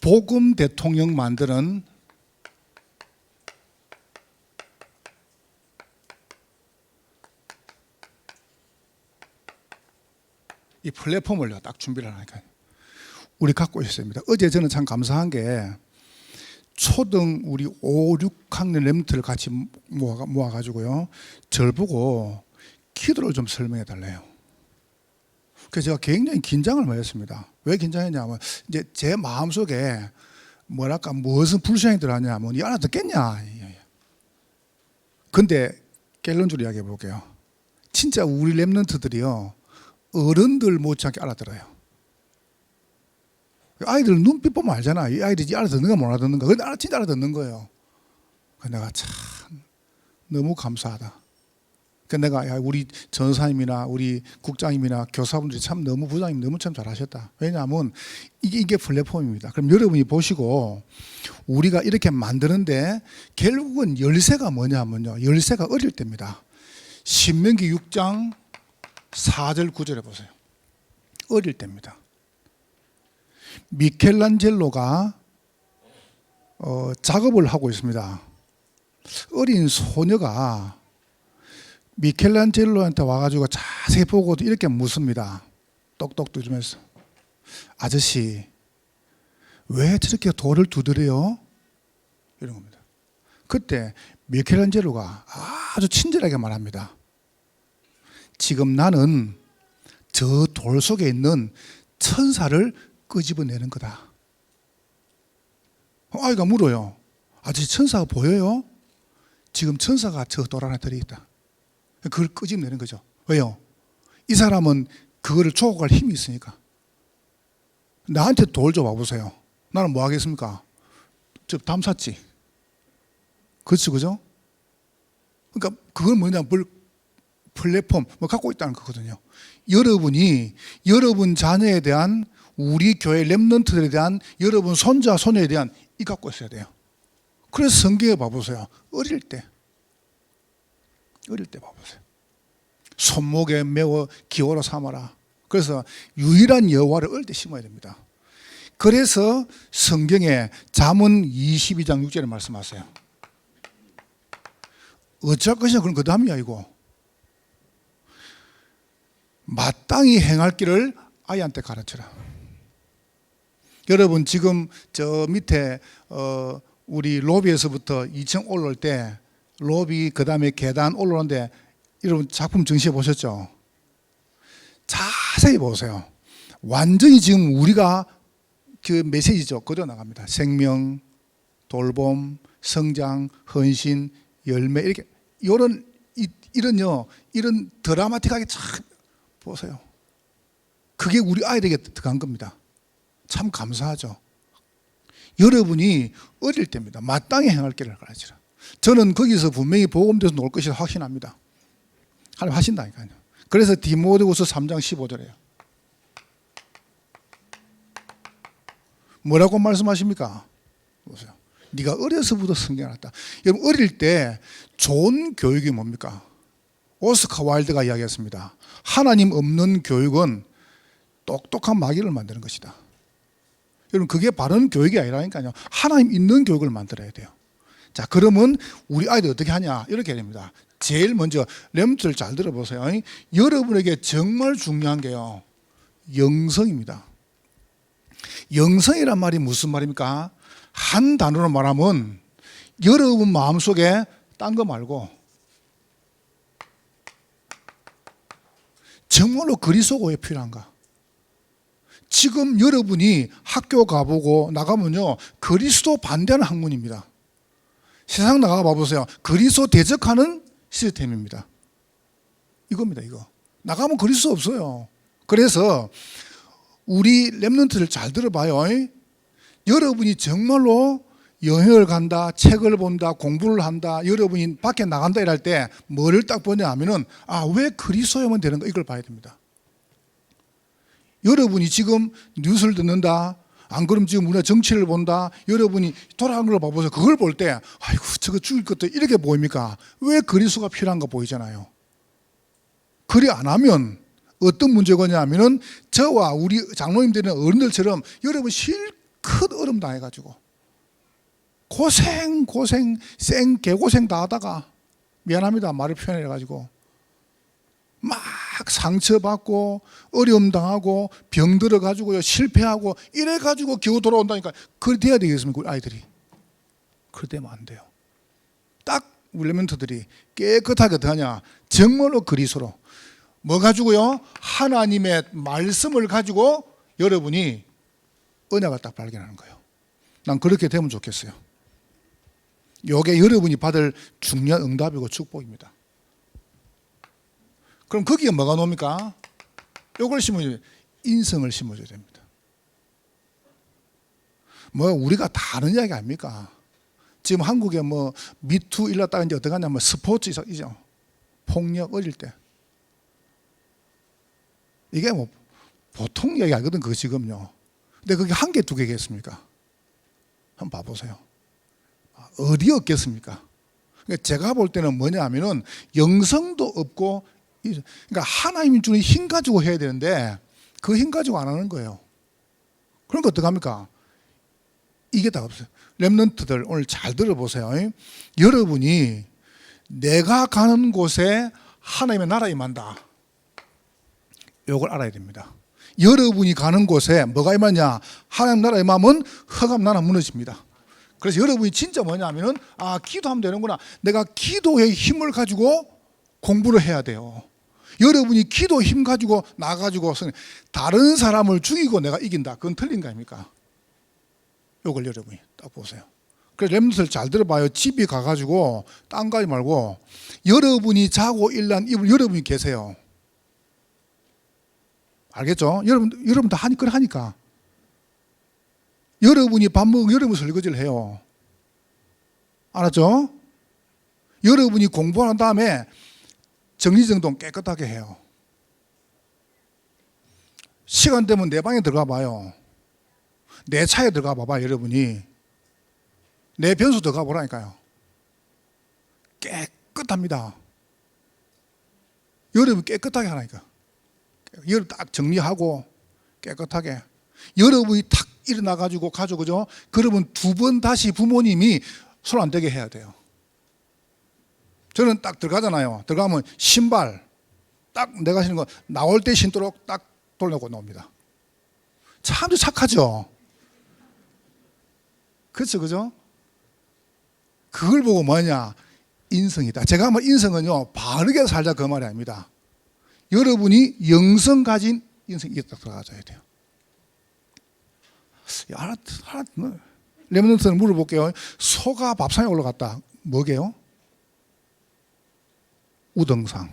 복음 대통령 만드는 이 플랫폼을 딱 준비를 하니까요. 우리 갖고 있습니다. 어제 저는 참 감사한 게 초등 우리 5, 6학년 렘트를 같이 모아가지고요. 절 보고 기도를 좀 설명해 달래요. 그래서 제가 굉장히 긴장을 많이 했습니다. 왜 긴장했냐면 이제 제 마음속에 뭐랄까 무슨 불신앙이 들어왔냐면 이 알아듣겠냐. 근데 갤런주로 이야기해 볼게요. 진짜 우리 렘넌트들이요. 어른들 못지않게 알아들어요. 아이들 눈빛 보면 알잖아. 이 아이들이 알아듣는가 못 알아듣는가. 근데 진짜 알아듣는 거예요. 내가 참 너무 감사하다. 내가 우리 전사님이나 우리 국장님이나 교사분들이 참 너무 부장님 너무 참 잘하셨다. 왜냐하면 이게 플랫폼입니다. 그럼 여러분이 보시고 우리가 이렇게 만드는데 결국은 열쇠가 뭐냐면요. 열쇠가 어릴 때입니다. 신명기 6장 4절 9절에 보세요. 어릴 때입니다. 미켈란젤로가 작업을 하고 있습니다. 어린 소녀가 미켈란젤로한테 와가지고 자세히 보고 이렇게 묻습니다. 똑똑 두드리면서 아저씨 왜 저렇게 돌을 두드려요? 이런 겁니다. 그때 미켈란젤로가 아주 친절하게 말합니다. 지금 나는 저 돌 속에 있는 천사를 끄집어내는 거다. 아이가 물어요. 아저씨 천사가 보여요? 지금 천사가 저 돌 안에 들어있다. 그걸 끄집어내는 거죠. 왜요? 이 사람은 그거를 조각할 힘이 있으니까. 나한테 돌 좀 와보세요. 나는 뭐 하겠습니까? 저 담샀지. 그렇죠, 그죠? 그러니까 그건 뭐냐, 플랫폼 갖고 있다는 거거든요. 여러분이 여러분 자녀에 대한 우리 교회 렘넌트들에 대한 여러분 손자 손녀에 대한 이 갖고 있어야 돼요. 그래서 성경에 봐보세요. 어릴 때 봐보세요. 손목에 메워 기호로 삼아라. 그래서 유일한 여호와를 어릴 때 심어야 됩니다. 그래서 성경에 잠언 22장 6절에 말씀하세요. 어쩔 것이냐 그런 그 다음이야 이거. 마땅히 행할 길을 아이한테 가르쳐라. 여러분 지금 저 밑에 우리 로비에서부터 2층 올라올 때 로비 그 다음에 계단 올라오는데 여러분 작품 전시해 보셨죠? 자세히 보세요. 완전히 지금 우리가 그 메시지죠. 그대로 나갑니다. 생명, 돌봄, 성장, 헌신, 열매 이렇게 이런 드라마틱하게 참 보세요. 그게 우리 아이들에게 들어간 겁니다. 참 감사하죠. 여러분이 어릴 때입니다. 마땅히 행할 길을 가르치라. 저는 거기서 분명히 복음돼서 놀 것이라 확신합니다. 하나님 하신다니까요. 그래서 디모데후서 3장 15절에요. 뭐라고 말씀하십니까? 보세요. 네가 어려서부터 성경을 알았다. 여러분 어릴 때 좋은 교육이 뭡니까? 오스카 와일드가 이야기했습니다. 하나님 없는 교육은 똑똑한 마귀를 만드는 것이다. 여러분 그게 바른 교육이 아니라니까요. 하나님 있는 교육을 만들어야 돼요. 자, 그러면 우리 아이들 어떻게 하냐? 이렇게 됩니다. 제일 먼저 렘트를 잘 들어보세요. 여러분에게 정말 중요한 게요. 영성입니다. 영성이란 말이 무슨 말입니까? 한 단어로 말하면 여러분 마음속에 딴 거 말고 정말로 그리스도가 왜 필요한가? 지금 여러분이 학교 가보고 나가면요 그리스도 반대하는 학문입니다. 세상 나가 봐보세요. 그리스도 대적하는 시스템입니다. 이겁니다. 이거 나가면 그리스도 없어요. 그래서 우리 렘넌트를 잘 들어봐요. 여러분이 정말로 여행을 간다, 책을 본다, 공부를 한다, 여러분이 밖에 나간다 이럴 때 뭐를 딱 보냐 하면은 왜 그리스도야만 되는가 이걸 봐야 됩니다. 여러분이 지금 뉴스를 듣는다, 안 그러면 지금 우리가 정치를 본다, 여러분이 돌아가는 걸 봐보세요. 그걸 볼 때 아이고 저거 죽일 것도 이렇게 보입니까? 왜 그리스도가 필요한가 보이잖아요. 그리 안 하면 어떤 문제가 있냐면은 저와 우리 장로님들이나 어른들처럼 여러분 큰 얼음 당해가지고 고생 개고생 다 하다가 미안합니다 말을 표현해가지고 막 상처받고 어려움 당하고 병 들어가지고요 실패하고 이래가지고 겨우 돌아온다니까. 그래 돼야 되겠습니까? 우리 아이들이 그래 되면 안 돼요. 딱 우리 렘넌트들이 깨끗하게 어떻게 하냐, 정말로 그리스도로 뭐 가지고요, 하나님의 말씀을 가지고 여러분이 은혜가 딱 발견하는 거예요. 난 그렇게 되면 좋겠어요. 이게 여러분이 받을 중요한 응답이고 축복입니다. 그럼 거기에 뭐가 나옵니까? 이걸 심어줘야 돼요. 인성을 심어줘야 됩니다. 뭐 우리가 다 아는 이야기 아닙니까? 지금 한국에 뭐 미투 일났다가 이제 어떻게 하냐면 스포츠이죠. 폭력 어릴 때. 이게 뭐 보통 이야기 아니거든 그거 지금요. 근데 그게 한 개 두 개겠습니까? 한번 봐보세요. 어디 없겠습니까? 그러니까 제가 볼 때는 뭐냐 하면은 영성도 없고, 그러니까 하나님이 주는 힘 가지고 해야 되는데 그 힘 가지고 안 하는 거예요. 그러니까 어떡합니까? 이게 다 없어요. 렘넌트들 오늘 잘 들어보세요. 여러분이 내가 가는 곳에 하나님의 나라 임한다. 이걸 알아야 됩니다. 여러분이 가는 곳에 뭐가 임하냐? 하나님 나라 임하면 흑암 나라 무너집니다. 그래서 여러분이 진짜 뭐냐면은 기도하면 되는구나. 내가 기도의 힘을 가지고 공부를 해야 돼요. 여러분이 기도 힘 가지고 나가지고 다른 사람을 죽이고 내가 이긴다. 그건 틀린 거 아닙니까? 이걸 여러분이 딱 보세요. 그래서 렘넌트들 잘 들어봐요. 집에 가가지고 딴 거 하지 말고 여러분이 자고 일어난 이불 여러분이 계세요. 알겠죠? 여러분 다 하니까. 여러분이 밥 먹으면 여러분 설거지를 해요. 알았죠? 여러분이 공부한 다음에 정리정돈 깨끗하게 해요. 시간 되면 내 방에 들어가 봐요. 내 차에 들어가 봐봐. 여러분이 내 변수 들어가 보라니까요. 깨끗합니다. 여러분 깨끗하게 하라니까. 여러분 딱 정리하고 깨끗하게. 여러분이 탁 일어나가지고 가지고 그러면 두 번 다시 부모님이 손 안 대게 해야 돼요. 저는 딱 들어가잖아요. 들어가면 신발 딱 내가 신는 거 나올 때 신도록 딱 돌려고 나옵니다. 참 착하죠. 그렇죠, 그죠? 그걸 보고 뭐냐? 인성이다. 제가 한번 인성은요 바르게 살자 그 말이 아닙니다. 여러분이 영성 가진 인성이 딱 들어가줘야 돼요. 하나 렘넌트는 물어볼게요. 소가 밥상에 올라갔다. 뭐게요? 우등상.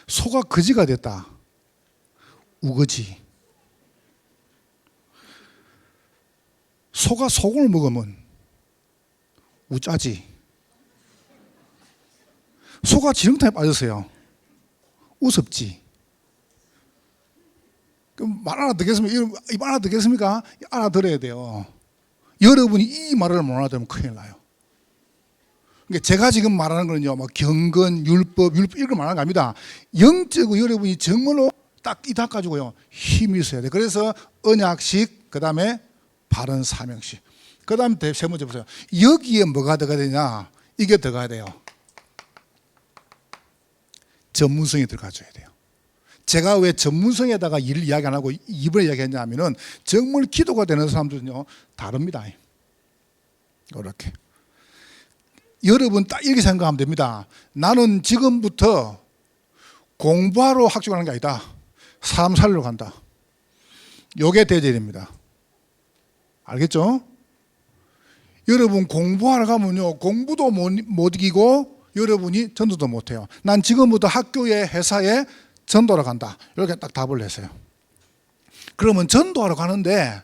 소가 거지가 됐다. 우거지. 소가 소금을 먹으면 우짜지. 소가 지렁탕에 빠졌어요. 우습지. 그럼 말 알아듣겠습니까? 이 말 알아듣겠습니까? 알아들어야 돼요. 여러분이 이 말을 못 알아들으면 큰일 나요. 그러니까 제가 지금 말하는 거는요, 뭐 경건, 율법 이런 거 말하는 거 아닙니다. 영적으로 여러분이 정말로 딱 이 딱 가지고요 힘이 있어야 돼. 그래서 언약식, 그 다음에 바른 사명식, 그 다음에 세 번째 보세요. 여기에 뭐가 들어가야 되냐? 이게 들어가야 돼요. 전문성이 들어가줘야 돼요. 제가 왜 전문성에다가 일을 이야기 안 하고 이번에 이야기했냐 하면은 정말 기도가 되는 사람들은요 다릅니다. 이렇게 여러분 딱 이렇게 생각하면 됩니다. 나는 지금부터 공부하러 학교 가는 게 아니다. 사람 살리러 간다. 요게 대절입니다. 알겠죠? 여러분 공부하러 가면요 공부도 못 이기고 여러분이 전도도 못해요. 난 지금부터 학교에 회사에 전도하러 간다. 이렇게 딱 답을 냈어요. 그러면 전도하러 가는데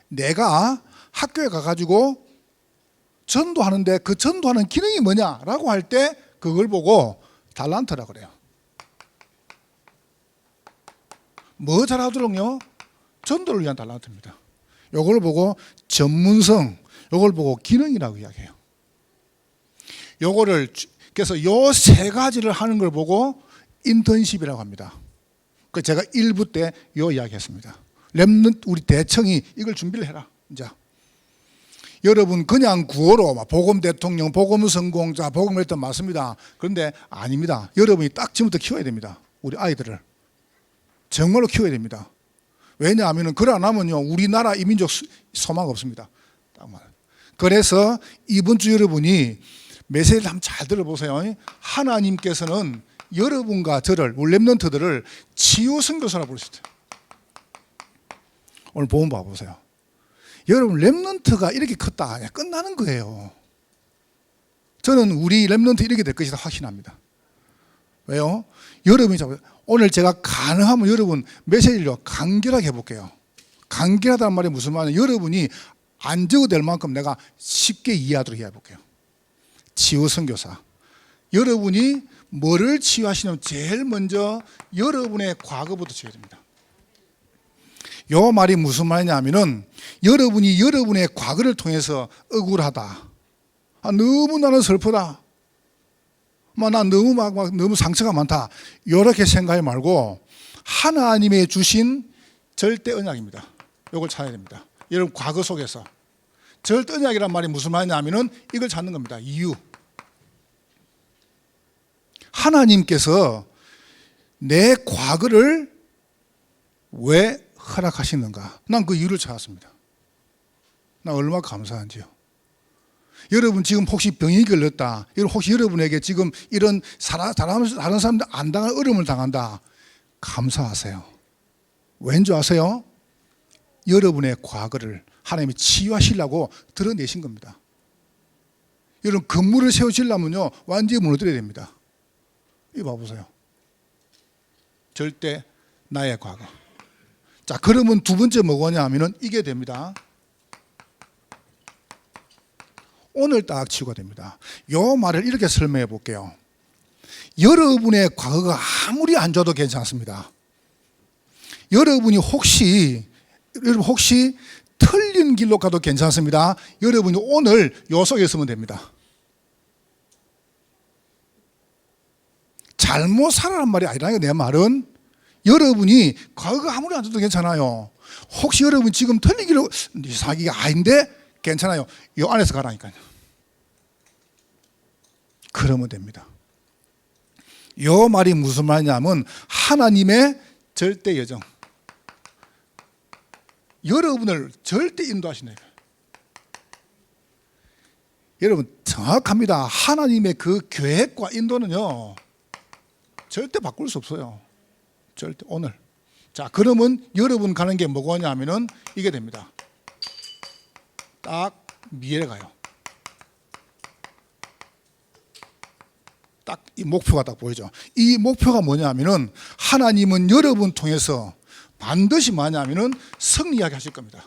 내가 학교에 가가지고 전도하는데 그 전도하는 기능이 뭐냐라고 할 때 그걸 보고 달란트라 그래요. 뭐 잘하도록요? 전도를 위한 달란트입니다. 이걸 보고 전문성, 이걸 보고 기능이라고 이야기해요. 요거를 그래서 요 세 가지를 하는 걸 보고 인턴십이라고 합니다. 그 제가 1부 때 요 이야기했습니다. 렘넌트 우리 대청이 이걸 준비를 해라. 이제 여러분 그냥 구호로 복음 대통령, 복음 성공자, 복음 했던 맞습니다. 그런데 아닙니다. 여러분이 딱 지금부터 키워야 됩니다. 우리 아이들을 정말로 키워야 됩니다. 왜냐하면 그래 안 하면요 우리나라 이민족 소망 없습니다. 딱 말. 그래서 이번 주 여러분이 메시지를 한번 잘 들어보세요. 하나님께서는 여러분과 저를 우리 렘넌트들을 치유 선교사라 부르셨어요. 오늘 본문 봐보세요. 여러분 렘넌트가 이렇게 컸다 끝나는 거예요. 저는 우리 렘넌트 이렇게 될 것이다 확신합니다. 왜요? 여러분이 오늘 제가 가능하면 여러분 메시지를 간결하게 해볼게요. 간결하다는 말이 무슨 말이냐, 여러분이 안 적어도 될 만큼 내가 쉽게 이해하도록 해볼게요. 치유 선교사. 여러분이 뭐를 치유하시냐면 제일 먼저 여러분의 과거부터 치유해야 됩니다. 요 말이 무슨 말이냐면은 여러분이 여러분의 과거를 통해서 억울하다, 너무 나는 슬프다, 난 너무 상처가 많다, 이렇게 생각하지 말고 하나님의 주신 절대 언약입니다. 이걸 찾아야 됩니다. 여러분 과거 속에서 절대 언약이란 말이 무슨 말이냐면은 이걸 찾는 겁니다. 이유. 하나님께서 내 과거를 왜 허락하시는가? 난 그 이유를 찾았습니다. 나 얼마나 감사한지요. 여러분 지금 혹시 병이 걸렸다, 혹시 여러분에게 지금 이런 다른 사람들 안 당할 어려움을 당한다, 감사하세요. 왠지 아세요? 여러분의 과거를 하나님이 치유하시려고 드러내신 겁니다. 여러분 건물을 세우시려면요 완전히 무너뜨려야 됩니다. 이거 봐보세요. 절대 나의 과거. 자, 그러면 두 번째 뭐냐 하면은 이게 됩니다. 오늘 딱 치유가 됩니다. 요 말을 이렇게 설명해 볼게요. 여러분의 과거가 아무리 안 좋아도 괜찮습니다. 여러분이 혹시 틀린 길로 가도 괜찮습니다. 여러분이 오늘 요 속에 있으면 됩니다. 잘못 살아란 말이 아니라요. 내 말은 여러분이 과거가 아무리 안 좋아도 괜찮아요. 혹시 여러분 지금 틀린 길로 사기가 아닌데 괜찮아요. 요 안에서 가라니까요. 그러면 됩니다. 요 말이 무슨 말이냐면 하나님의 절대 여정, 여러분을 절대 인도하시는 거예요. 여러분 정확합니다. 하나님의 그 계획과 인도는요 절대 바꿀 수 없어요. 절대. 오늘 자, 그러면 여러분 가는 게 뭐냐면은 이게 됩니다. 딱 미래에 가요. 딱 이 목표가 딱 보이죠. 이 목표가 뭐냐면은 하나님은 여러분 통해서 반드시 뭐냐면은 승리하게 하실 겁니다.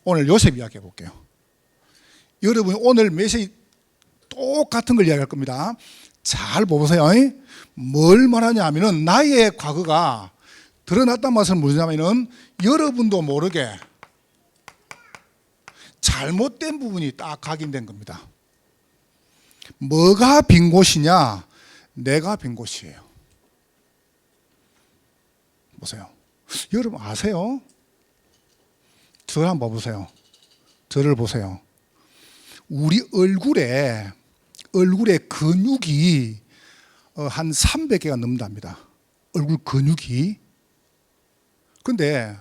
오늘 요셉 이야기 해볼게요. 여러분 오늘 메시지 똑같은 걸 이야기할 겁니다. 잘 보세요. 뭘 말하냐 하면은 나의 과거가 드러났단 말은 뭐냐면은 여러분도 모르게 잘못된 부분이 딱 각인된 겁니다. 뭐가 빈 곳이냐? 내가 빈 곳이에요. 보세요. 여러분 아세요? 저를 한번 봐보세요. 저를 보세요. 우리 얼굴에 근육이 한 300개가 넘는답니다. 얼굴 근육이. 근데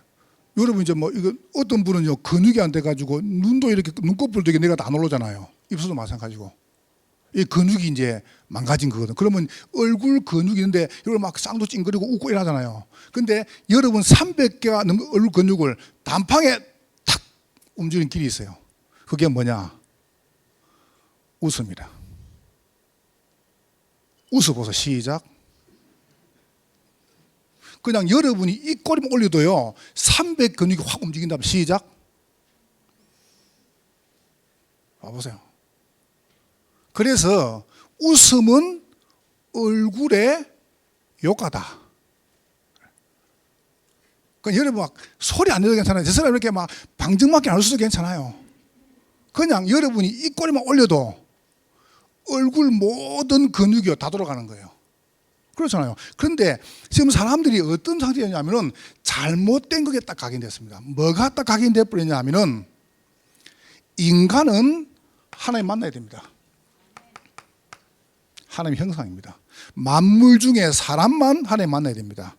여러분 이제 뭐 이거 어떤 분은요 근육이 안 돼가지고 눈도 이렇게 눈꺼풀도 이게 내가 다 놀라잖아요. 입술도 마찬가지고. 이 근육이 이제 망가진 거거든. 그러면 얼굴 근육이 있는데 이걸 막 쌍도 찡그리고 웃고 이러잖아요. 근데 여러분 300개가 넘는 얼굴 근육을 단방에 탁 움직이는 길이 있어요. 그게 뭐냐? 웃음이다. 웃어보세요. 시작. 그냥 여러분이 입꼬리만 올려도요 300 근육이 확 움직인다면 시작. 봐보세요. 그래서 웃음은 얼굴의 효과다. 그러니까 여러분 막 소리 안 내도 괜찮아요. 저 사람 이렇게 막 방정맞게 안 웃어도 괜찮아요. 그냥 여러분이 입꼬리만 올려도 얼굴 모든 근육이 다 돌아가는 거예요. 그렇잖아요. 그런데 지금 사람들이 어떤 상태였냐면은 잘못된 그게 딱 각인됐습니다. 뭐가 딱 각인돼 버렸냐면은 인간은 하나님 만나야 됩니다. 하나님 형상입니다. 만물 중에 사람만 하나님 만나야 됩니다.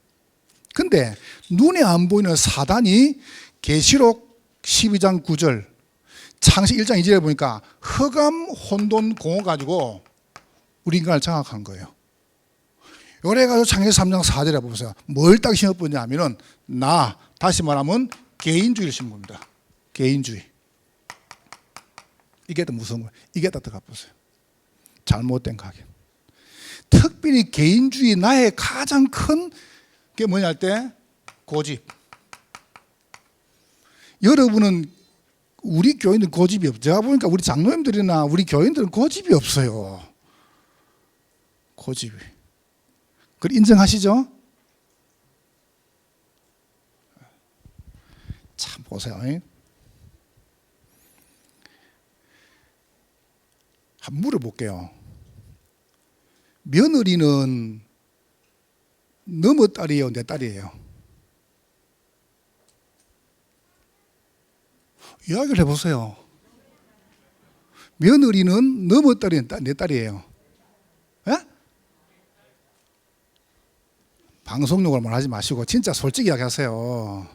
근데 눈에 안 보이는 사단이 계시록 12장 9절, 창세기 1장 2절에 보니까 흑암 혼돈 공허 가지고 우리 인간을 장악한 거예요. 요래가지고 창세기 3장 4절에 보세요. 뭘 딱 심어보냐면은 다시 말하면 개인주의를 심은 겁니다. 개인주의. 이게 더 무서운 거예요. 이게 더 가보세요. 잘못된 각인. 특별히 개인주의 나의 가장 큰 게 뭐냐 할 때 고집. 여러분은 우리 교인들 고집이 없죠. 제가 보니까 우리 장로님들이나 우리 교인들은 고집이 없어요. 고집이. 그걸 인정하시죠? 참 보세요. 한번 물어볼게요. 며느리는 너무 딸이에요, 내 딸이에요? 이야기를 해보세요. 며느리는 너무 딸이에요, 내 딸이에요? 예? 방송용을 말하지 마시고 진짜 솔직히 이야기하세요.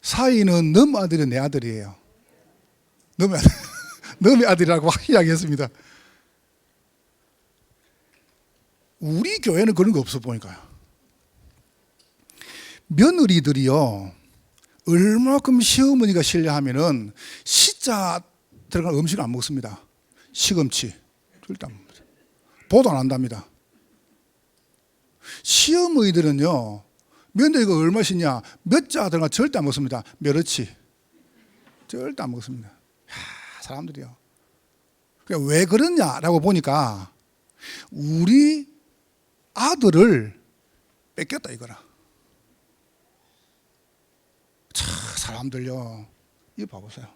사이는 너무 아들이 내 아들이에요. 너무 아들이라고 이야기했습니다. 우리 교회는 그런 거 없어 보니까요. 며느리들이요, 얼마큼 시어머니가 싫어하면은 시자 들어간 음식을 안 먹습니다. 시금치 절대 안 먹습니다. 보도 안 한답니다. 시어머니들은요, 며느리가 얼마 싫냐, 몇 자 들어간 절대 안 먹습니다. 멸치 절대 안 먹습니다. 사람들이요. 그러니까 왜 그러냐라고 보니까 우리 아들을 뺏겼다 이거라. 사람들요, 이거 봐보세요.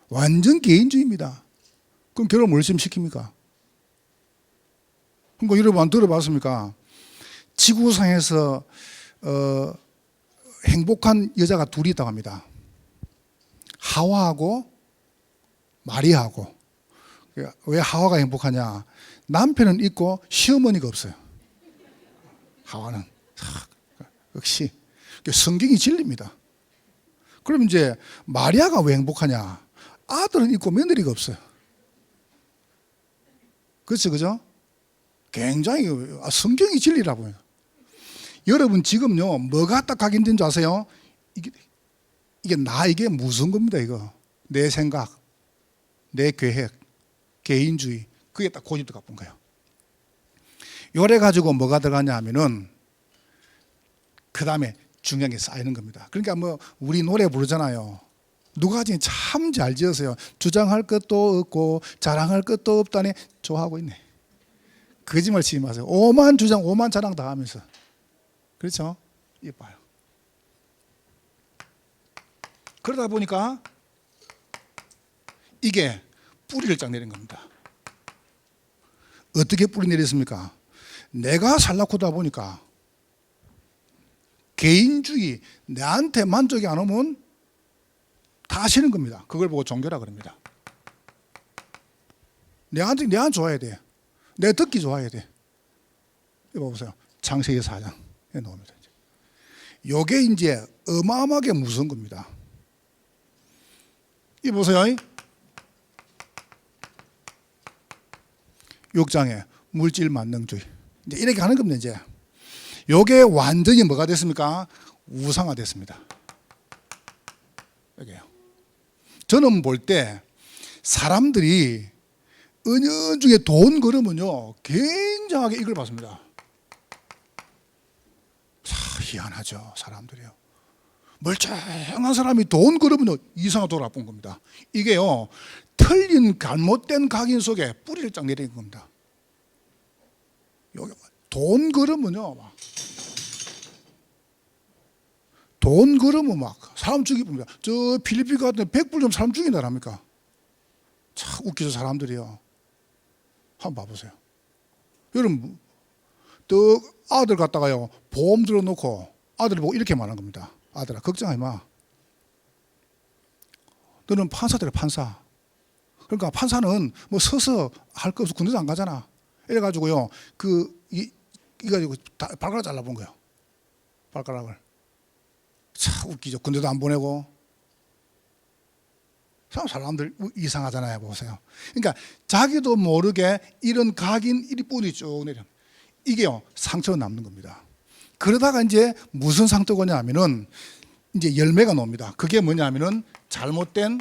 완전 개인주의입니다. 그럼 결혼 뭘 지금 시킵니까? 그러니까 여러분 안 들어봤습니까? 지구상에서 행복한 여자가 둘이 있다고 합니다. 하와하고 마리아하고. 왜 하와가 행복하냐? 남편은 있고 시어머니가 없어요. 하와는 역시 성경이 진리입니다. 그럼 이제 마리아가 왜 행복하냐? 아들은 있고 며느리가 없어요. 그렇죠, 그죠? 굉장히 성경이 진리라고요. 여러분 지금요, 뭐가 딱 각인된 줄 아세요? 이게 무슨 겁니다, 이거. 내 생각, 내 계획, 개인주의, 그게 딱 고집도 가쁜 거예요. 요래 가지고 뭐가 들어가냐 하면은 그 다음에 중요한 게 쌓이는 겁니다. 그러니까 뭐 우리 노래 부르잖아요. 누가 지금 참 잘 지었어요. 주장할 것도 없고 자랑할 것도 없다니 좋아하고 있네. 거짓말 치지 마세요. 오만 주장 오만 자랑 다 하면서. 그렇죠? 이봐요. 그러다 보니까 이게 뿌리를 쫙 내린 겁니다. 어떻게 뿌리 내렸습니까? 내가 살라고다 보니까 개인주의, 내한테 만족이 안 오면 다 싫은 겁니다. 그걸 보고 종교라 그럽니다. 내한테 좋아야 돼. 내 듣기 좋아야 돼. 이거 보세요. 창세기 4장에 나옵니다. 요게 이제 어마어마하게 무서운 겁니다. 이 보세요. 6장에 물질 만능주의. 이제 이렇게 하는 겁니다, 이제. 요게 완전히 뭐가 됐습니까? 우상화 됐습니다. 여기요. 저는 볼 때 사람들이 은연중에 돈 걸으면요, 굉장하게 이걸 받습니다. 희한하죠, 사람들이요. 멀쩡한 사람이 돈 걸으면 이상한 돈을 본 겁니다. 이게요, 틀린 잘못된 각인 속에 뿌리를 쫙 내리는 겁니다. 여기 돈 걸으면요, 돈 걸으면 막 사람 죽이봅니다. 저 필리핀 같은 데 100불 좀 사람 죽인다랍니까? 참 웃기죠, 사람들이요. 한번 봐보세요. 여러분, 또 아들 갖다가요 보험 들어놓고 아들을 보고 이렇게 말한 겁니다. 아들아, 걱정하지 마. 너는 판사들의 판사. 그러니까 판사는 뭐 서서 할 거 없어. 군대도 안 가잖아. 이래가지고요 이가지고 발가락 잘라본 거예요. 발가락을. 참 웃기죠. 군대도 안 보내고. 사람들 이상하잖아요. 보세요. 그러니까 자기도 모르게 이런 각인 이 뿌리 쭉 내려. 이게요 상처가 남는 겁니다. 그러다가 이제 무슨 상처가 냐면은 이제 열매가 나옵니다. 그게 뭐냐면은 잘못된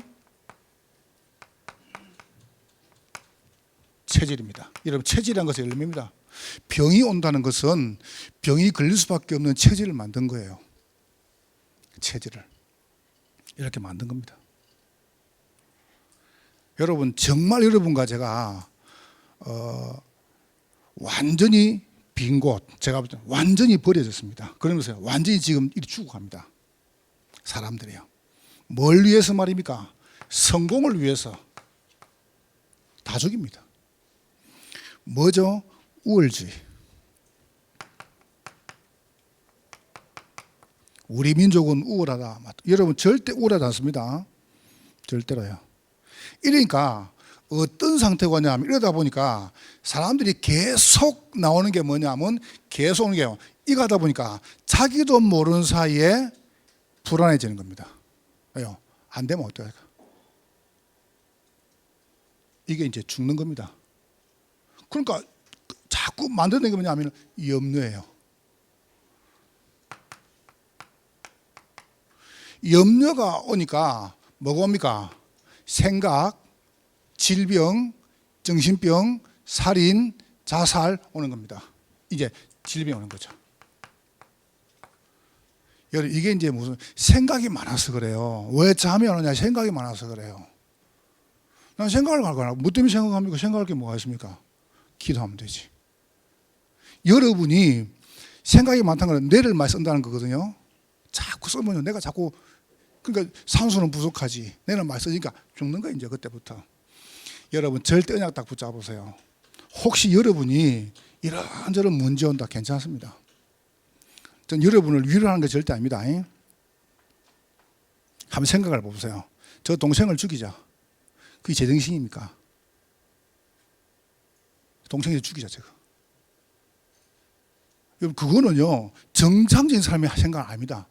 체질입니다. 여러분, 체질이라는 것은 열매입니다. 병이 온다는 것은 병이 걸릴 수밖에 없는 체질을 만든 거예요. 체질을 이렇게 만든 겁니다. 여러분, 정말 여러분과 제가 완전히 빈 곳, 제가 볼 때 완전히 버려졌습니다. 그러면서 완전히 지금 이리 죽어갑니다. 사람들이요. 뭘 위해서 말입니까? 성공을 위해서 다 죽입니다. 뭐죠? 우월주의. 우리 민족은 우월하다. 여러분, 절대 우월하지 않습니다. 절대로요. 이러니까 어떤 상태가 냐면 이러다 보니까 사람들이 계속 나오는 게 뭐냐면 계속 오는 게요. 이거 하다 보니까 자기도 모르는 사이에 불안해지는 겁니다. 왜요? 안 되면 어떡할까? 이게 이제 죽는 겁니다. 그러니까 자꾸 만드는 게 뭐냐면 염려예요. 염려가 오니까 뭐가 옵니까? 생각, 질병, 정신병, 살인, 자살 오는 겁니다. 이제 질병이 오는 거죠. 여러분, 이게 이제 무슨 생각이 많아서 그래요. 왜 잠이 안 오냐? 생각이 많아서 그래요. 난 생각을 할 거야. 뭐 때문에 생각합니까? 생각할 게 뭐가 있습니까? 기도하면 되지. 여러분이 생각이 많다는 건 뇌를 많이 쓴다는 거거든요. 자꾸 쓰면 내가 자꾸, 그러니까 산소는 부족하지. 뇌는 많이 쓰니까 죽는 거예요, 이제 그때부터. 여러분, 절대 언약 딱 붙잡으세요. 혹시 여러분이 이런저런 문제 온다, 괜찮습니다. 전 여러분을 위로하는 게 절대 아닙니다. 한번 생각을 해보세요. 저 동생을 죽이자. 그게 제정신입니까? 동생이 죽이자, 저거. 여러분, 그거는요, 정상적인 사람이 생각 아닙니다.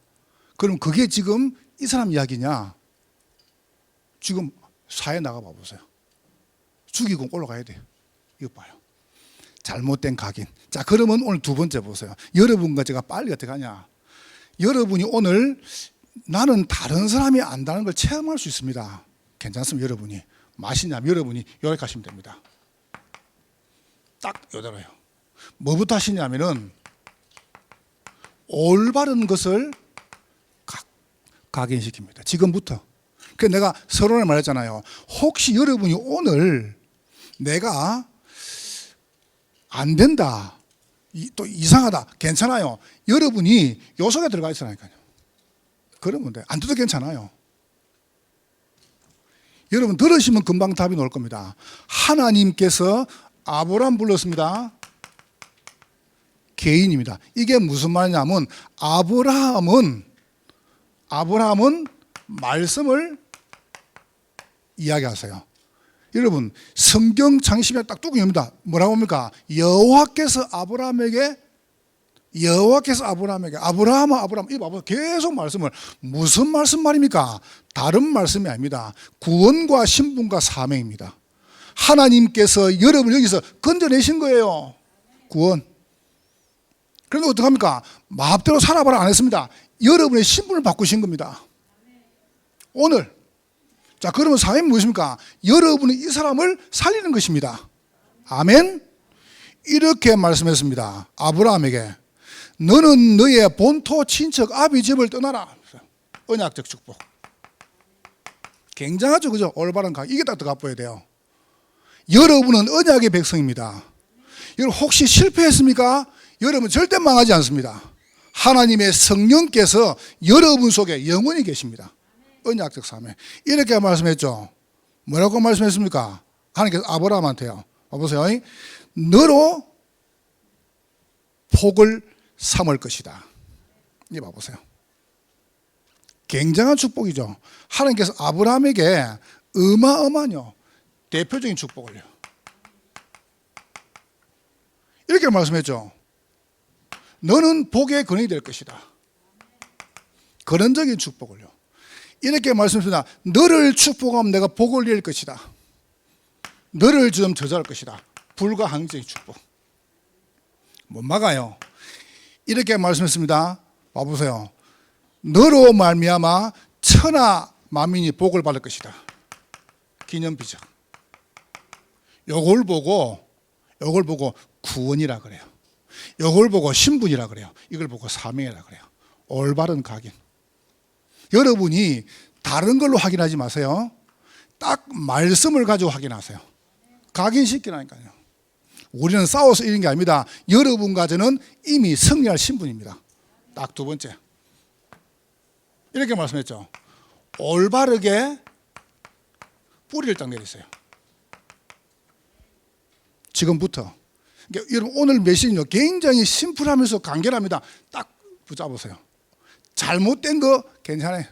그럼 그게 지금 이 사람 이야기냐? 지금 사회 나가봐 보세요. 죽이고 올라가야 돼요. 이거 봐요. 잘못된 각인. 자, 그러면 오늘 두 번째 보세요. 여러분과 제가 빨리 어떻게 하냐? 여러분이 오늘 나는 다른 사람이 안다는 걸 체험할 수 있습니다. 괜찮습니다. 여러분이 맛이냐면 여러분이 이렇게 하시면 됩니다. 딱 요대로요. 뭐부터 하시냐면은 올바른 것을 각인시킵니다. 지금부터. 그래서 내가 서론에 말했잖아요. 혹시 여러분이 오늘 내가 안 된다, 또 이상하다, 괜찮아요. 여러분이 요 속에 들어가 있으라니까요. 그러면 돼. 안 돼도 괜찮아요. 여러분 들으시면 금방 답이 나올 겁니다. 하나님께서 아브라함 불렀습니다. 개인입니다. 이게 무슨 말이냐면 아브라함은 말씀을 이야기하세요. 여러분 성경 창시에 딱 뚜껑입니다. 뭐라고 합니까? 여호와께서 아브라함에게 아브라함 이 봐봐 계속 말씀을 무슨 말씀 말입니까? 다른 말씀이 아닙니다. 구원과 신분과 사명입니다. 하나님께서 여러분을 여기서 건져내신 거예요. 구원. 그런데 어떡합니까? 마음대로 살아봐라 안 했습니다. 여러분의 신분을 바꾸신 겁니다. 오늘. 자, 그러면 사명이 무엇입니까? 여러분이 이 사람을 살리는 것입니다. 아멘. 이렇게 말씀했습니다. 아브라함에게 너는 너의 본토 친척 아비 집을 떠나라. 언약적 축복. 굉장하죠, 그죠? 올바른 각. 이게 딱 들어가 보여야 돼요. 여러분은 언약의 백성입니다. 여러분 혹시 실패했습니까? 여러분 절대 망하지 않습니다. 하나님의 성령께서 여러분 속에 영원히 계십니다. 언약적 사명. 이렇게 말씀했죠. 뭐라고 말씀했습니까? 하나님께서 아브라함한테요. 보세요. 너로 복을 삼을 것이다. 이 봐보세요. 굉장한 축복이죠. 하나님께서 아브라함에게 어마어마한요 대표적인 축복을요 이렇게 말씀했죠. 너는 복의 근원이 될 것이다. 근원적인 축복을요 이렇게 말씀했습니다. 너를 축복하면 내가 복을 낼 것이다. 너를 좀 저주할 것이다. 불가항적인 축복. 못 막아요. 이렇게 말씀했습니다. 봐보세요. 너로 말미암아 천하 만민이 복을 받을 것이다. 기념비적. 요걸 보고 구원이라 그래요. 요걸 보고 신분이라 그래요. 이걸 보고 사명이라 그래요. 올바른 각인. 여러분이 다른 걸로 확인하지 마세요. 딱 말씀을 가지고 확인하세요. 각인시키라니까요. 우리는 싸워서 이런 게 아닙니다. 여러분과 저는 이미 승리할 신분입니다. 딱 두 번째. 이렇게 말씀했죠. 올바르게 뿌리를 딱 내리세요. 지금부터. 그러니까 여러분 오늘 메시지는요 굉장히 심플하면서 간결합니다. 딱 붙잡으세요. 잘못된 거 괜찮아요.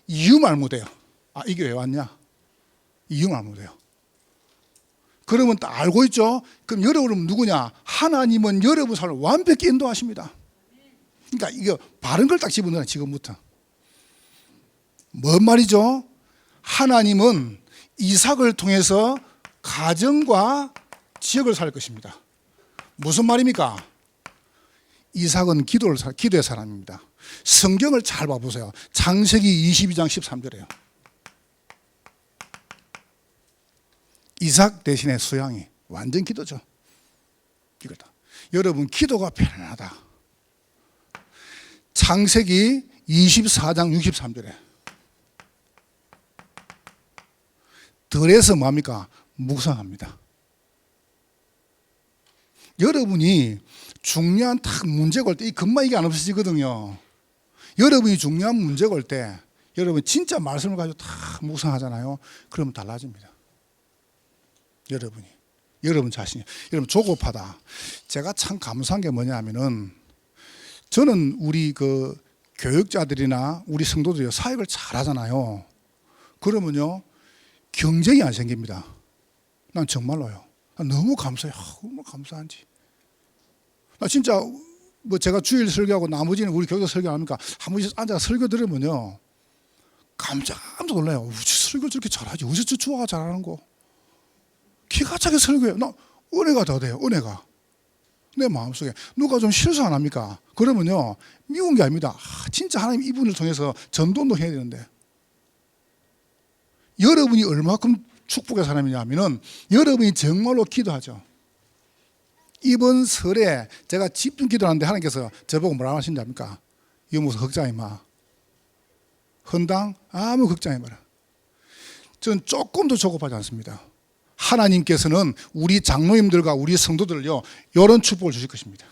이유 말 못해요. 아 이게 왜 왔냐? 이유 말 못해요. 그러면 딱 알고 있죠. 그럼 여러분은 누구냐? 하나님은 여러분 삶을 완벽히 인도하십니다. 그러니까 이거 바른 걸 딱 집어넣어요. 지금부터. 뭔 말이죠? 하나님은 이삭을 통해서 가정과 지역을 살 것입니다. 무슨 말입니까? 이삭은 기도의 사람입니다. 성경을 잘 봐보세요. 창세기 22장 13절에요. 이삭 대신에 수양이 완전 기도죠. 이거다. 여러분 기도가 편안하다. 창세기 24장 63절에 들에서 뭡니까? 묵상합니다. 여러분이 중요한 딱 문제가 올 때 이 금방 이게 안 없어지거든요. 여러분이 중요한 문제가 올 때 여러분 진짜 말씀을 가지고 다 묵상하잖아요. 그러면 달라집니다. 여러분 자신이. 여러분 조급하다. 제가 참 감사한 게 뭐냐면은 저는 우리 그 교육자들이나 우리 성도들이 사역을 잘 하잖아요. 그러면요 경쟁이 안 생깁니다. 난 정말로요. 난 너무 감사해요. 너무 감사한지. 나 진짜 뭐 제가 주일 설교하고 나머지는 우리 교육자 설교 합니까? 한 번씩 앉아서 설교 들으면요 깜짝 놀라요. 어째 설교 저렇게 잘하지? 어째 저 주화가 잘하는 거? 기가 차게 설교해요. 나 은혜가 더 돼요. 은혜가. 내 마음속에. 누가 좀 실수 안 합니까? 그러면요 미운 게 아닙니다. 진짜 하나님 이분을 통해서 전도운동 해야 되는데 여러분이 얼마큼 축복의 사람이냐 하면은 여러분이 정말로 기도하죠. 이번 설에 제가 집중 기도하는데 하나님께서 저보고 뭐라 하신지 압니까? 이거 무슨 걱정하지 마. 헌당 아무 걱정하지 마라. 저는 조금도 조급하지 않습니다. 하나님께서는 우리 장로님들과 우리 성도들을요 이런 축복을 주실 것입니다.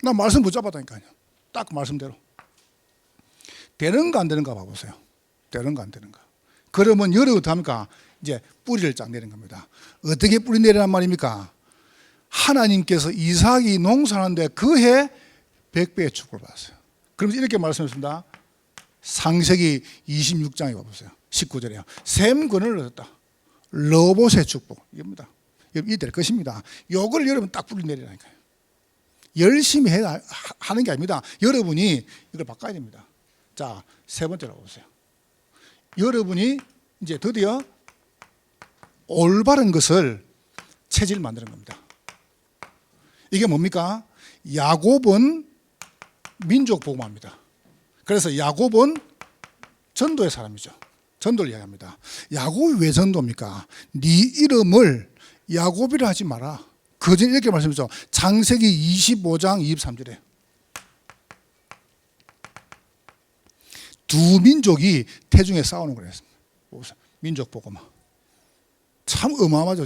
나 말씀 붙잡았다니까요. 딱 말씀대로. 되는가 안 되는가 봐보세요. 되는가 안 되는가. 그러면 여러분 어떻게 합니까? 이제 뿌리를 쫙 내리는 겁니다. 어떻게 뿌리 내리란 말입니까? 하나님께서 이삭이 농사하는데 그해 100배의 축복을 받았어요. 그러면서 이렇게 말씀했습니다. 창세기 26장에 봐보세요. 19절에요. 샘 근원을 얻었다. 러봇의 축복. 이겁니다. 이 될 것입니다. 요걸 여러분 딱 뿌리 내리라니까요. 열심히 하는 게 아닙니다. 여러분이 이걸 바꿔야 됩니다. 자, 세 번째로 보세요. 여러분이 이제 드디어 올바른 것을 체질 만드는 겁니다. 이게 뭡니까? 야곱은 민족 복음화입니다. 그래서 야곱은 전도의 사람이죠. 전도를 이야기합니다. 야곱이 왜 전도입니까? 네 이름을 야곱이라 하지 마라. 거진 이렇게 말씀했죠. 창세기 25장 23절에 두 민족이 태중에 싸우는 거였습니다. 민족 복음화. 참 어마어마하죠.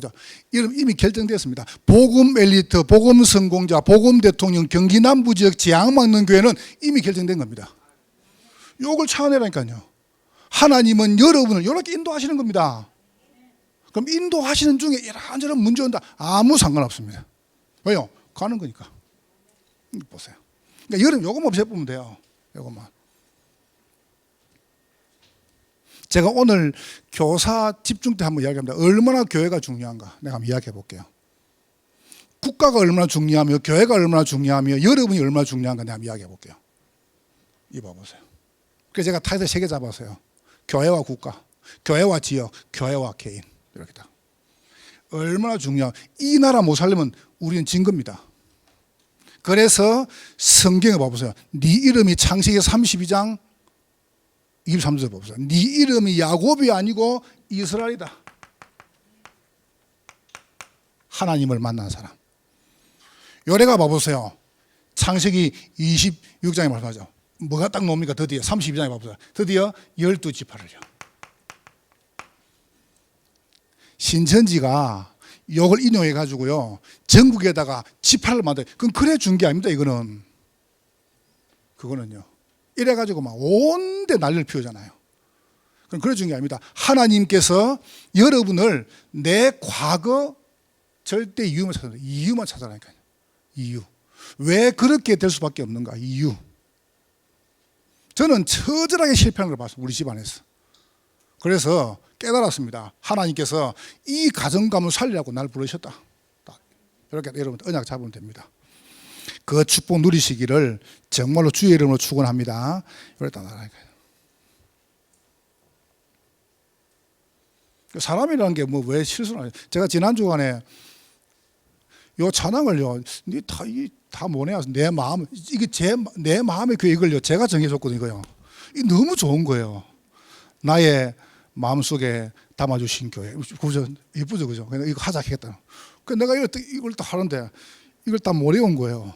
이미 결정되었습니다. 복음 엘리트, 복음 성공자, 복음 대통령, 경기 남부 지역 재앙 막는 교회는 이미 결정된 겁니다. 요걸 차원해라니까요. 하나님은 여러분을 이렇게 인도하시는 겁니다. 그럼 인도하시는 중에 이런저런 문제 온다. 아무 상관없습니다. 왜요? 가는 거니까. 보세요. 그러니까 여러분 요것만 없애보면 돼요. 요것만. 제가 오늘 교사 집중 때 한번 이야기합니다. 얼마나 교회가 중요한가 내가 한번 이야기해 볼게요. 국가가 얼마나 중요하며 교회가 얼마나 중요하며 여러분이 얼마나 중요한가 내가 한번 이야기해 볼게요. 이거 봐보세요. 그래서 제가 타이틀 3개 잡았어요. 교회와 국가, 교회와 지역, 교회와 개인. 이렇게 다. 얼마나 중요한. 이 나라 못 살려면 우리는 진 겁니다. 그래서 성경에 봐보세요. 네 이름이 창세기 32장 23절 봐보세요. 네 이름이 야곱이 아니고 이스라엘이다. 하나님을 만난 사람. 요래가 봐보세요. 창세기 26장에 말씀하죠. 뭐가 딱 나옵니까? 드디어 32장에 봐보세요. 드디어 12지파를요. 신천지가 이걸 인용해 가지고요 전국에다가 지파를 만들어요. 그건 그래 준 게 아닙니다. 이거는 그거는요 이래 가지고 막 온데 난리를 피우잖아요. 그럼 그래 준 게 아닙니다. 하나님께서 여러분을 내 과거 절대 이유만 찾아라니까요. 이유. 왜 그렇게 될 수밖에 없는가? 이유. 저는 처절하게 실패한 걸 봤어요. 우리 집안에서. 그래서 깨달았습니다. 하나님께서 이 가정감을 살리라고 날 부르셨다. 이렇게 여러분 언약 잡으면 됩니다. 그 축복 누리시기를 정말로 주의 이름으로 축원합니다. 이랬다 나라니까요. 사람이라는 게 뭐 왜 실수를 하냐. 제가 지난 주간에 요 찬양을요, 다 뭐냐, 내 마음, 이게 내 마음의 계획을요, 제가 정해줬거든요, 이거요. 이게 너무 좋은 거예요. 나의 마음속에 담아주신 교회. 예쁘죠, 그죠? 그냥 이거 하자 하겠다. 그 내가 이걸 또 하는데, 이걸 다 못 외운 거예요.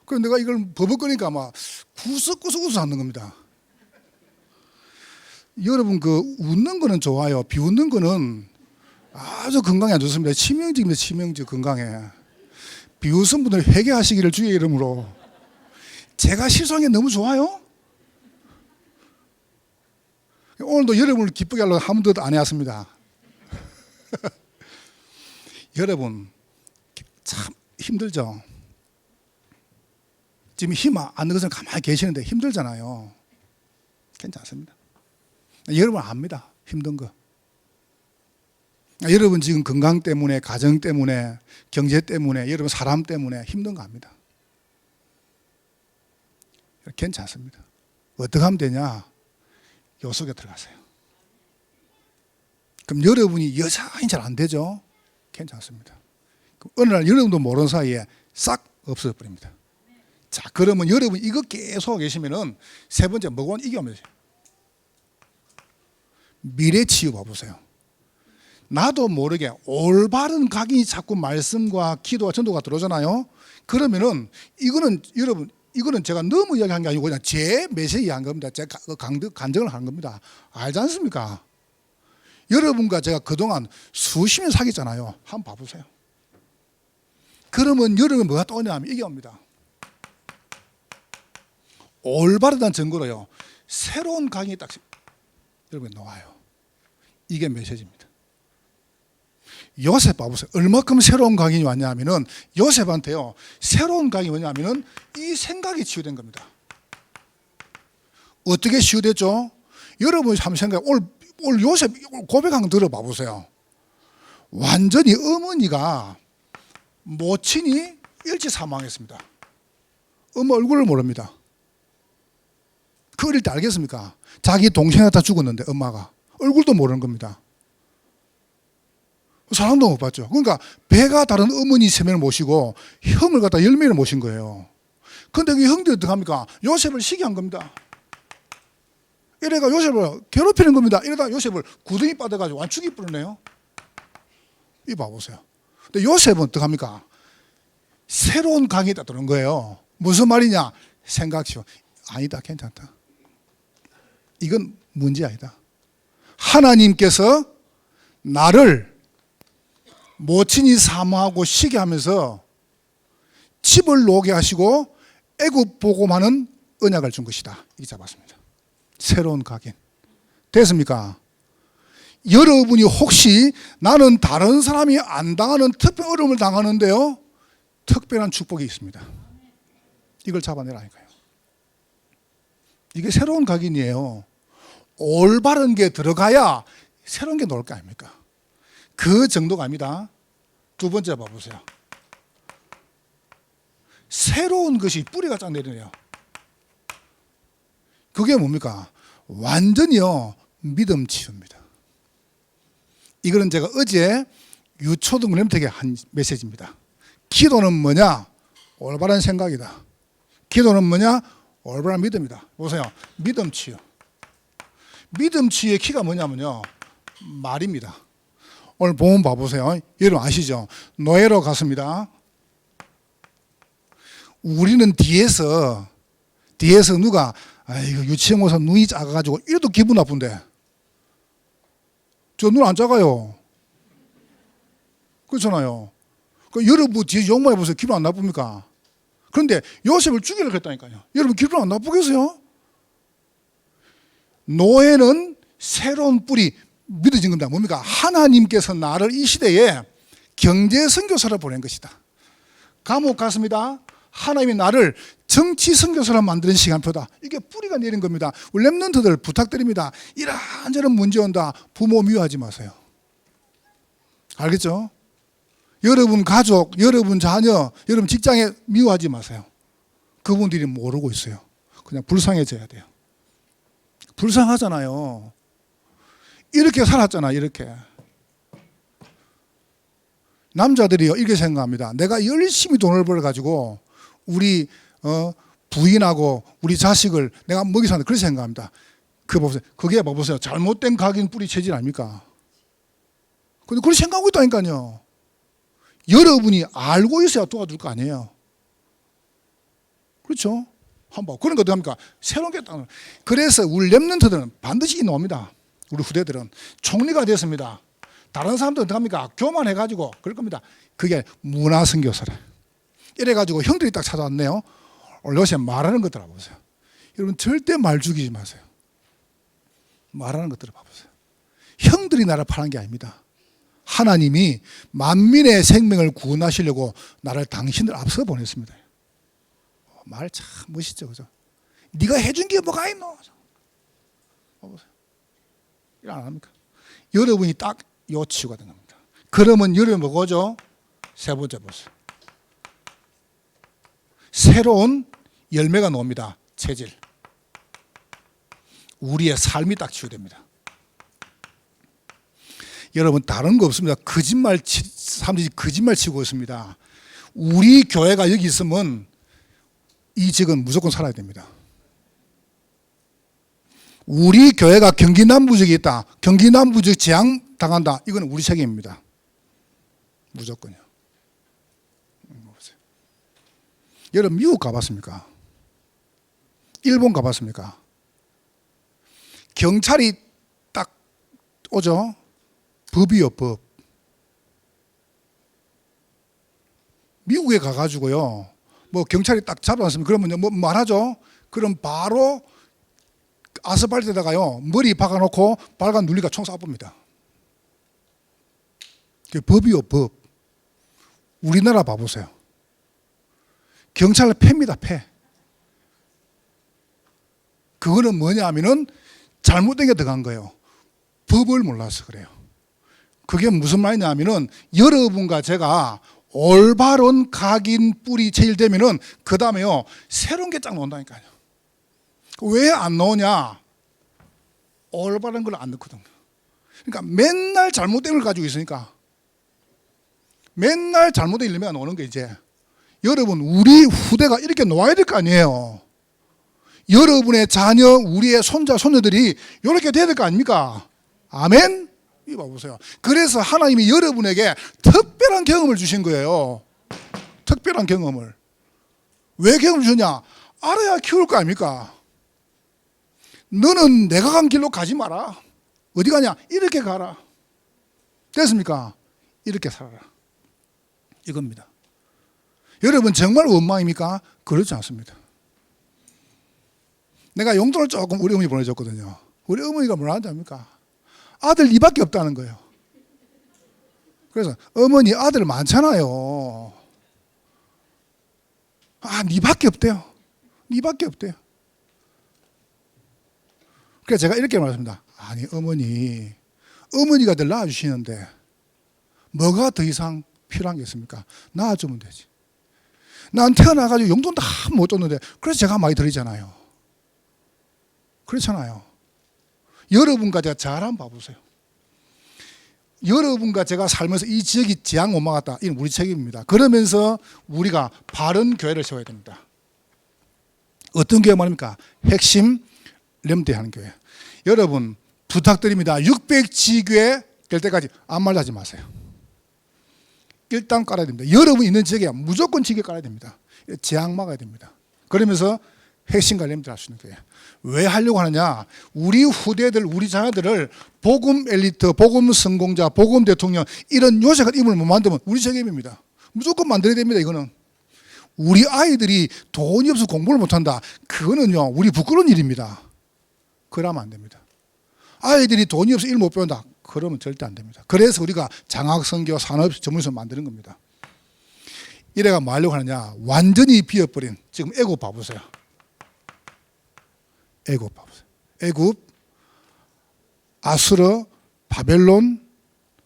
그래서 내가 이걸 버벅거리니까 막 구석구석 웃어하는 겁니다. 여러분, 그 웃는 거는 좋아요. 비웃는 거는 아주 건강에 안 좋습니다. 치명적입니다. 치명적 건강에. 비웃은 분들 회개하시기를 주의 이름으로. 제가 실수한 게 너무 좋아요. 오늘도 여러분을 기쁘게 하려고 한 번도 안 해왔습니다. 여러분 참 힘들죠. 지금 힘 안 넣은 것은 가만히 계시는데 힘들잖아요. 괜찮습니다. 여러분 압니다. 힘든 거. 여러분 지금 건강 때문에, 가정 때문에, 경제 때문에, 여러분 사람 때문에 힘든 거 압니다. 괜찮습니다. 어떻게 하면 되냐? 요 속에 들어가세요. 그럼 여러분이 여전히 잘 안 되죠? 괜찮습니다. 그럼 어느 날 여러분도 모르는 사이에 싹 없어져 버립니다. 자, 그러면 여러분 이거 계속 계시면은 세 번째 뭐고 이게 오면 되죠. 미래 치유 봐보세요. 나도 모르게 올바른 각인이 자꾸 말씀과 기도와 전도가 들어오잖아요. 그러면은 이거는 여러분 이거는 제가 너무 이야기한 게 아니고 그냥 제 메시지 한 겁니다. 제가 간증을 한 겁니다. 알지 않습니까? 여러분과 제가 그동안 수십 년 사귀었잖아요. 한번 봐보세요. 그러면 여러분 뭐가 떠오르냐면 이게 옵니다. 올바르다는 증거로요. 새로운 각인이 딱 여러분 나와요. 이게 메시지입니다. 요셉 봐보세요. 얼마큼 새로운 각인이 왔냐면은 요셉한테요. 새로운 각인이 뭐냐면은 이 생각이 치유된 겁니다. 어떻게 치유됐죠? 여러분이 한번 생각해. 오늘 요셉 고백한 거 들어봐 보세요. 완전히 어머니가 모친이 일찍 사망했습니다. 엄마 얼굴을 모릅니다. 그 어릴 때 알겠습니까? 자기 동생이 다 죽었는데 엄마가 얼굴도 모르는 겁니다. 사람도 못 봤죠. 그러니까 배가 다른 어머니 3명을 모시고 형을 갖다 10명을 모신 거예요. 그런데 그 형들이 어떻게 합니까? 요셉을 시기한 겁니다. 이래가 요셉을 괴롭히는 겁니다. 이러다 요셉을 구덩이 빠져가지고 완충이 뿌리네요. 이 봐보세요. 근데 요셉은 어떻게 합니까? 새로운 강이 딱 들어온 거예요. 무슨 말이냐? 생각시오. 아니다, 괜찮다. 이건 문제 아니다. 하나님께서 나를 모친이 사모하고 시기하면서 집을 놓게 하시고 애굽 복음하는 언약을 준 것이다. 이게 잡았습니다. 새로운 각인. 됐습니까? 여러분이 혹시 나는 다른 사람이 안 당하는 특별한 어려움을 당하는데요, 특별한 축복이 있습니다. 이걸 잡아내라니까요. 이게 새로운 각인이에요. 올바른 게 들어가야 새로운 게 나올 거 아닙니까? 그 정도가 아닙니다. 두 번째 봐보세요. 새로운 것이 뿌리가 쫙 내리네요. 그게 뭡니까? 완전히요, 믿음 치유입니다. 이거는 제가 어제 유초등 렘택에 한 메시지입니다. 기도는 뭐냐? 올바른 생각이다. 기도는 뭐냐? 올바른 믿음이다. 보세요. 믿음 치유. 믿음 치유의 키가 뭐냐면요, 말입니다. 오늘 본문 봐보세요. 여러분 아시죠? 노예로 갔습니다. 우리는 뒤에서 누가 아이고 유치원 와서 눈이 작아가지고 이래도 기분 나쁜데, 저 눈 안 작아요. 그렇잖아요. 여러분 뒤에 욕만 해보세요. 기분 안 나쁩니까? 그런데 요셉을 죽이려고 했다니까요. 여러분 기분 안 나쁘겠어요? 노예는 새로운 뿌리, 믿어진 겁니다. 뭡니까? 하나님께서 나를 이 시대에 경제 선교사로 보낸 것이다. 감옥 갔습니다. 하나님이 나를 정치 선교사로 만드는 시간표다. 이게 뿌리가 내린 겁니다. 우리 렘넌트들 부탁드립니다. 이런저런 문제 온다. 부모 미워하지 마세요. 알겠죠? 여러분 가족, 여러분 자녀, 여러분 직장에 미워하지 마세요. 그분들이 모르고 있어요. 그냥 불쌍해져야 돼요. 불쌍하잖아요. 이렇게 살았잖아. 이렇게 남자들이요 이렇게 생각합니다. 내가 열심히 돈을 벌어가지고 우리 부인하고 우리 자식을 내가 먹이 사는데 그렇게 생각합니다. 그게 봐보세요. 잘못된 각인 뿌리 체질 아닙니까? 근데 그렇게 생각하고 있다니까요. 여러분이 알고 있어야 도와줄 거 아니에요. 그렇죠? 한번 그런 거 어떻게 합니까? 새로운 게 딱. 그래서 우리 렘넌트들은 반드시 나옵니다. 우리 후대들은 총리가 됐습니다. 다른 사람들은 어떻게 합니까? 교만해가지고 그럴 겁니다. 그게 문화선교사래. 이래가지고 형들이 딱 찾아왔네요. 요새 말하는 것들 봐보세요. 여러분 절대 말 죽이지 마세요. 말하는 것들을 봐보세요. 형들이 나를 파는 게 아닙니다. 하나님이 만민의 생명을 구원하시려고 나를 당신들 앞서 보냈습니다. 말 참 멋있죠, 그죠? 네가 해준 게 뭐가 있노? 봐보세요. 이거 안 합니까? 여러분이 딱 요 치유가 된 겁니다. 그러면 여러분 뭐죠? 세 번째 보세요. 새로운 열매가 나옵니다. 체질. 우리의 삶이 딱 치유됩니다. 여러분 다른 거 없습니다. 사람들이 거짓말 치고 있습니다. 우리 교회가 여기 있으면 이 직은 무조건 살아야 됩니다. 우리 교회가 경기 남부 지역에 있다. 경기 남부 지역 재앙 당한다. 이건 우리 책임입니다. 무조건요. 여러분 미국 가봤습니까? 일본 가봤습니까? 경찰이 딱 오죠. 법이요, 법. 미국에 가가지고요. 뭐 경찰이 딱 잡아놨으면 그러면 뭐 말하죠. 그럼 바로 아스팔트에다가요 머리 박아놓고 발간 눌리가 총 쏴봅니다. 그게 법이요, 법. 우리나라 봐보세요. 경찰을 팹니다, 패. 그거는 뭐냐 하면은 잘못된 게 들어간 거예요. 법을 몰라서 그래요. 그게 무슨 말이냐 하면은 여러분과 제가 올바른 각인 뿌리 체질되면은 그 다음에요 새로운 게 쫙 나온다니까요. 왜 안 나오냐? 올바른 걸 안 넣거든요. 그러니까 맨날 잘못된 걸 가지고 있으니까 맨날 잘못된 일매가 나오는 게 이제 여러분 우리 후대가 이렇게 놓아야 될 거 아니에요. 여러분의 자녀, 우리의 손자, 손녀들이 이렇게 돼야 될 거 아닙니까? 아멘? 이거 봐보세요. 그래서 하나님이 여러분에게 특별한 경험을 주신 거예요. 특별한 경험을. 왜 경험을 주냐? 알아야 키울 거 아닙니까? 너는 내가 간 길로 가지 마라. 어디 가냐? 이렇게 가라. 됐습니까? 이렇게 살아라. 이겁니다. 여러분 정말 원망입니까? 그렇지 않습니다. 내가 용돈을 조금 우리 어머니 보내줬거든요. 우리 어머니가 뭐라 하지 않습니까? 아들 니밖에 없다는 거예요. 그래서 어머니 아들 많잖아요. 아, 니밖에 없대요. 니밖에 없대요. 그래서 제가 이렇게 말했습니다. 아니 어머니가 늘 낳아주시는데 뭐가 더 이상 필요한 게 있습니까? 낳아주면 되지. 난 태어나가지고 용돈 다 못 줬는데 그래서 제가 많이 드리잖아요. 그렇잖아요. 여러분과 제가 잘 한번 봐보세요. 여러분과 제가 살면서 이 지역이 재앙 못 막았다. 이건 우리 책임입니다. 그러면서 우리가 바른 교회를 세워야 됩니다. 어떤 교회 말입니까? 핵심 렘대하는 교회. 여러분 부탁드립니다. 600지교회 될 때까지 아무 말도 하지 마세요. 일단 깔아야 됩니다. 여러분 있는 지역에 무조건 지교 깔아야 됩니다. 재앙 막아야 됩니다. 그러면서 핵심과 렘대 할 수 있는 교회. 왜 하려고 하느냐? 우리 후대들, 우리 자녀들을 복음 엘리트, 복음 성공자, 복음 대통령 이런 요새가 임을 못 만들면 우리 책임입니다. 무조건 만들어야 됩니다. 이거는 우리 아이들이 돈이 없어서 공부를 못한다. 그거는요 우리 부끄러운 일입니다. 그러면 안 됩니다. 아이들이 돈이 없어서 일 못 배운다. 그러면 절대 안 됩니다. 그래서 우리가 장학선교, 산업 전문시설 만드는 겁니다. 이래가 뭐 하려고 하느냐? 완전히 비어버린 지금 애굽 봐보세요. 애굽 봐보세요. 애굽, 아수르, 바벨론,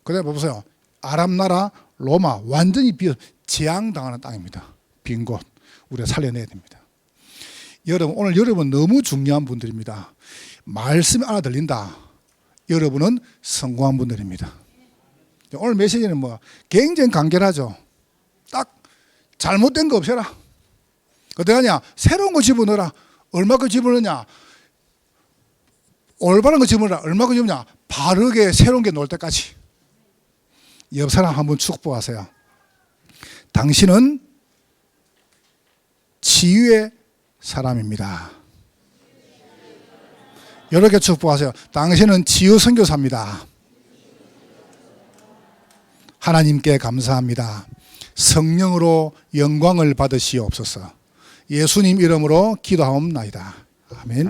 그다음에 봐보세요. 아랍 나라, 로마 완전히 재앙당하는 땅입니다. 빈 곳 우리가 살려내야 됩니다. 여러분 오늘 여러분 너무 중요한 분들입니다. 말씀이 알아들린다. 여러분은 성공한 분들입니다. 오늘 메시지는 뭐 굉장히 간결하죠. 딱 잘못된 거 없애라. 어떻게 하냐? 새로운 거 집어넣어라. 얼마큼 집어넣냐? 올바른 거 집어넣어라. 얼마큼 집어넣냐? 바르게 새로운 게 나올 때까지. 옆 사람 한번 축복하세요. 당신은 치유의 사람입니다. 이렇게 축복하세요. 당신은 치유 선교사입니다. 하나님께 감사합니다. 성령으로 영광을 받으시옵소서. 예수님 이름으로 기도하옵나이다. 아멘.